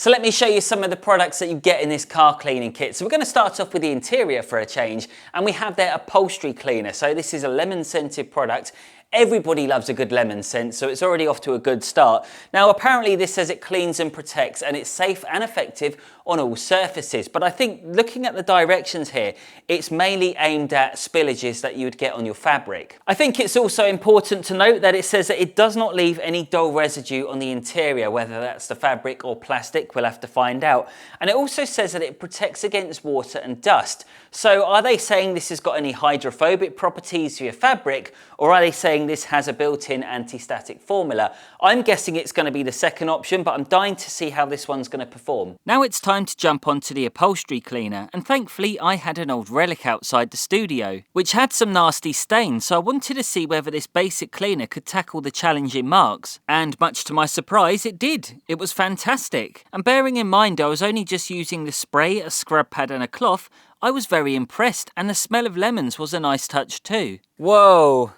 So let me show you some of the products that you get in this car cleaning kit. So we're going to start off with the interior for a change, and we have their upholstery cleaner. So this is a lemon scented product. Everybody loves a good lemon scent, so it's already off to a good start. Now apparently this says it cleans and protects and it's safe and effective on all surfaces, but I think looking at the directions here, it's mainly aimed at spillages that you would get on your fabric. I think it's also important to note that it says that it does not leave any dull residue on the interior, whether that's the fabric or plastic, we'll have to find out. And it also says that it protects against water and dust. So are they saying this has got any hydrophobic properties for your fabric, or are they saying this has a built-in anti-static formula? I'm guessing it's going to be the second option, but I'm dying to see how this one's going to perform. Now it's time to jump onto the upholstery cleaner, and thankfully I had an old relic outside the studio, which had some nasty stains, so I wanted to see whether this basic cleaner could tackle the challenging marks. And much to my surprise, it did. It was fantastic. And bearing in mind I was only just using the spray, a scrub pad and a cloth, I was very impressed, and the smell of lemons was a nice touch too. Whoa!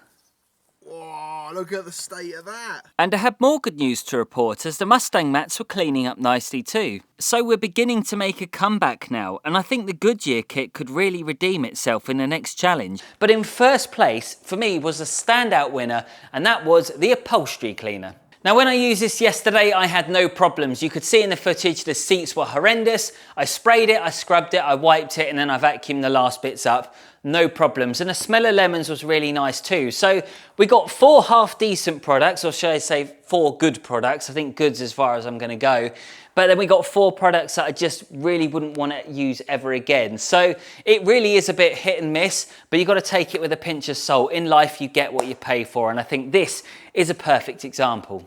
Oh, look at the state of that. And I had more good news to report, as the Mustang mats were cleaning up nicely too. So we're beginning to make a comeback now, and I think the Goodyear kit could really redeem itself in the next challenge. But in first place, for me, was a standout winner, and that was the upholstery cleaner. Now when I used this yesterday, I had no problems. You could see in the footage the seats were horrendous. I sprayed it, I scrubbed it, I wiped it, and then I vacuumed the last bits up. No problems. And the smell of lemons was really nice too. So we got 4 half decent products, or should I say 4 good products. I think good's as far as I'm going to go. But then we got 4 products that I just really wouldn't want to use ever again. So it really is a bit hit and miss, but you've got to take it with a pinch of salt. In life, you get what you pay for. And I think this is a perfect example.